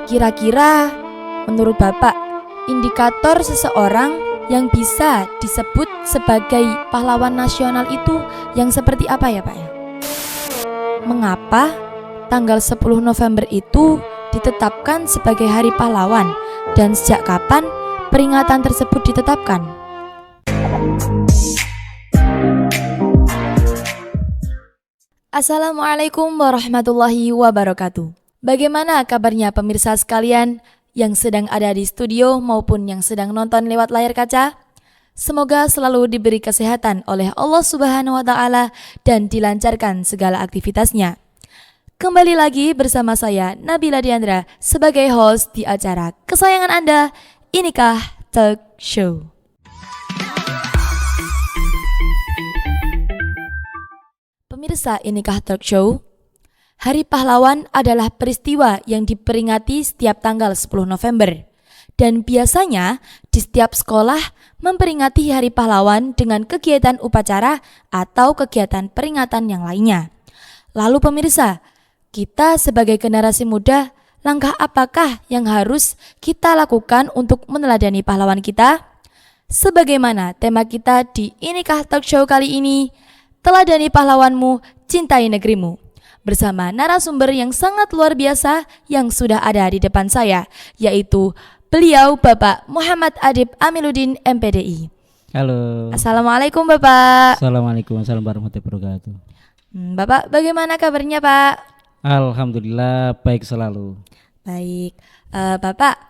Kira-kira menurut Bapak, indikator seseorang yang bisa disebut sebagai pahlawan nasional itu yang seperti apa ya Pak ya? Mengapa tanggal 10 November itu ditetapkan sebagai Hari Pahlawan dan sejak kapan peringatan tersebut ditetapkan? Assalamualaikum warahmatullahi wabarakatuh. Bagaimana kabarnya pemirsa sekalian yang sedang ada di studio maupun yang sedang nonton lewat layar kaca? Semoga selalu diberi kesehatan oleh Allah Subhanahu wa Ta'ala dan dilancarkan segala aktivitasnya. Kembali lagi bersama saya Nabila Diandra sebagai host di acara kesayangan Anda, Inikah Talk Show. Pemirsa Inikah Talk Show, Hari Pahlawan adalah peristiwa yang diperingati setiap tanggal 10 November. Dan biasanya di setiap sekolah memperingati Hari Pahlawan dengan kegiatan upacara atau kegiatan peringatan yang lainnya. Lalu pemirsa, kita sebagai generasi muda, langkah apakah yang harus kita lakukan untuk meneladani pahlawan kita? Sebagaimana tema kita di Inikah Talk Show kali ini, teladani pahlawanmu, cintai negerimu. Bersama narasumber yang sangat luar biasa yang sudah ada di depan saya, yaitu beliau Bapak Muhammad Adib Amiluddin MPDI. Halo. Assalamualaikum Bapak. Assalamualaikum warahmatullahi wabarakatuh. Bapak, bagaimana kabarnya Pak? Alhamdulillah baik selalu. Baik, Bapak,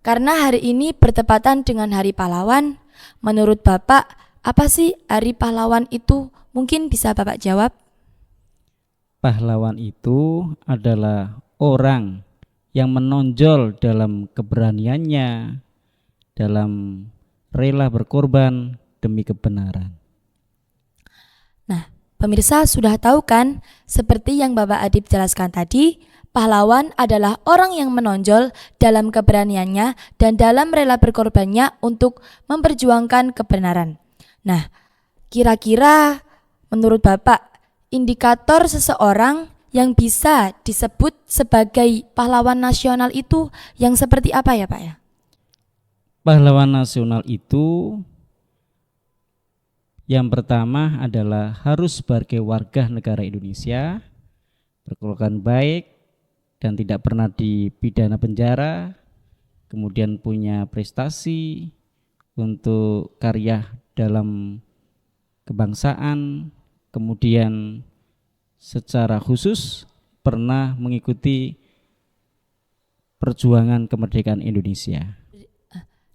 karena hari ini bertepatan dengan Hari Pahlawan, menurut Bapak apa sih Hari Pahlawan itu? Mungkin bisa Bapak jawab. Pahlawan itu adalah orang yang menonjol dalam keberaniannya, dalam rela berkorban demi kebenaran. Nah, pemirsa sudah tahu kan, seperti yang Bapak Adib jelaskan tadi, pahlawan adalah orang yang menonjol dalam keberaniannya dan dalam rela berkorbannya untuk memperjuangkan kebenaran. Nah, kira-kira menurut Bapak, indikator seseorang yang bisa disebut sebagai pahlawan nasional itu yang seperti apa ya Pak ya? Pahlawan nasional itu yang pertama adalah harus sebagai warga negara Indonesia, berkelakuan baik dan tidak pernah dipidana penjara, kemudian punya prestasi untuk karya dalam kebangsaan, kemudian secara khusus pernah mengikuti perjuangan kemerdekaan Indonesia.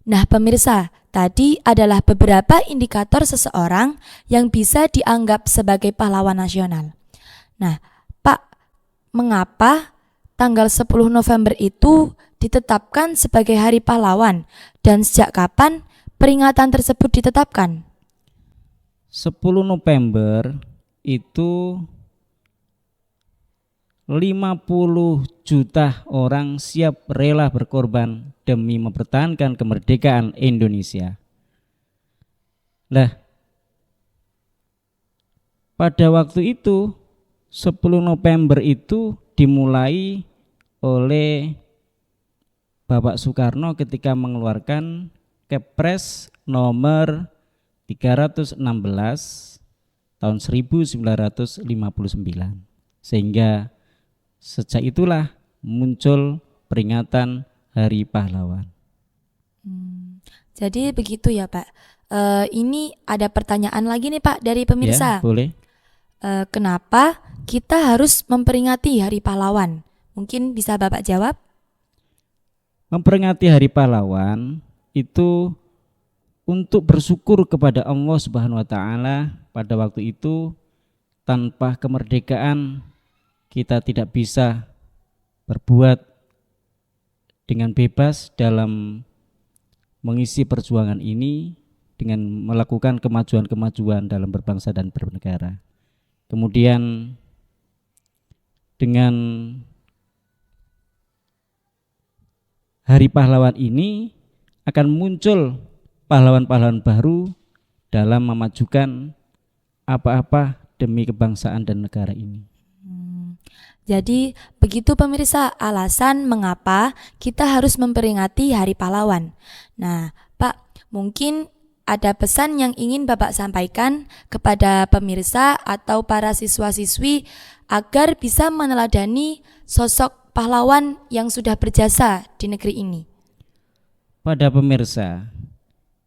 Nah pemirsa, tadi adalah beberapa indikator seseorang yang bisa dianggap sebagai pahlawan nasional. Nah Pak, mengapa tanggal 10 November itu ditetapkan sebagai Hari Pahlawan dan sejak kapan peringatan tersebut ditetapkan? 10 November itu 50 juta orang siap rela berkorban demi mempertahankan kemerdekaan Indonesia. Nah, pada waktu itu 10 November itu dimulai oleh Bapak Soekarno ketika mengeluarkan Kepres nomor 316 tahun 1959, sehingga sejak itulah muncul peringatan Hari Pahlawan. Jadi begitu ya Pak. Ini ada pertanyaan lagi nih Pak dari pemirsa. Ya, boleh. Kenapa kita harus memperingati Hari Pahlawan? Mungkin bisa Bapak jawab. Memperingati Hari Pahlawan itu untuk bersyukur kepada Allah Subhanahu wa Ta'ala. Pada waktu itu tanpa kemerdekaan kita tidak bisa berbuat dengan bebas dalam mengisi perjuangan ini dengan melakukan kemajuan-kemajuan dalam berbangsa dan bernegara. Kemudian dengan Hari Pahlawan ini akan muncul pahlawan-pahlawan baru dalam memajukan apa-apa demi kebangsaan dan negara ini. Jadi begitu pemirsa alasan mengapa kita harus memperingati Hari Pahlawan. Nah, Pak, mungkin ada pesan yang ingin Bapak sampaikan kepada pemirsa atau para siswa-siswi agar bisa meneladani sosok pahlawan yang sudah berjasa di negeri ini. Pada pemirsa,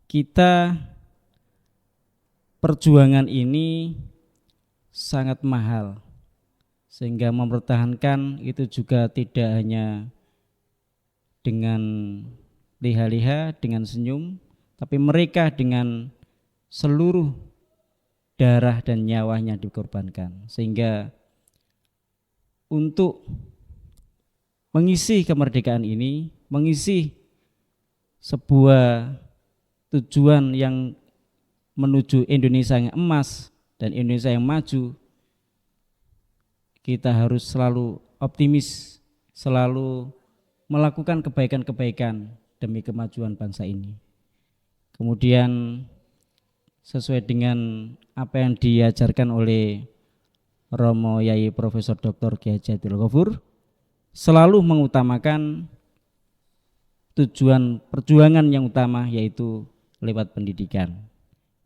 kita perjuangan ini sangat mahal, sehingga mempertahankan itu juga tidak hanya dengan liha-liha, dengan senyum, tapi mereka dengan seluruh darah dan nyawanya dikorbankan, sehingga untuk mengisi kemerdekaan ini, mengisi sebuah tujuan yang menuju Indonesia yang emas dan Indonesia yang maju, kita harus selalu optimis, selalu melakukan kebaikan-kebaikan demi kemajuan bangsa ini. Kemudian sesuai dengan apa yang diajarkan oleh Romo Yai Profesor Dr. Kiai Haji Abdul Ghafur, selalu mengutamakan tujuan perjuangan yang utama, yaitu lewat pendidikan.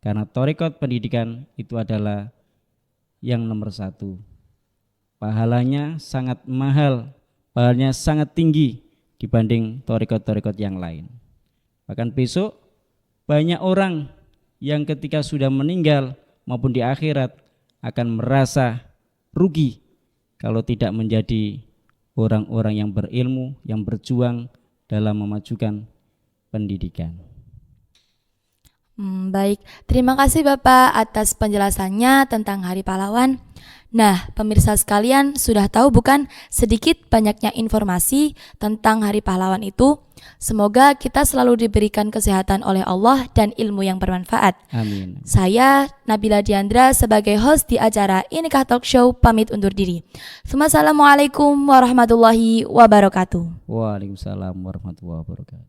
Karena thariqat pendidikan itu adalah yang nomor satu. Pahalanya sangat mahal, pahalanya sangat tinggi dibanding thariqat-thariqat yang lain. Bahkan besok banyak orang yang ketika sudah meninggal maupun di akhirat akan merasa rugi kalau tidak menjadi orang-orang yang berilmu, yang berjuang dalam memajukan pendidikan. Baik, terima kasih Bapak atas penjelasannya tentang Hari Pahlawan. Nah, pemirsa sekalian sudah tahu bukan sedikit banyaknya informasi tentang Hari Pahlawan itu. Semoga kita selalu diberikan kesehatan oleh Allah dan ilmu yang bermanfaat. Amin. Saya Nabila Diandra sebagai host di acara Inikah Talk Show pamit undur diri. Assalamualaikum warahmatullahi wabarakatuh. Waalaikumsalam warahmatullahi wabarakatuh.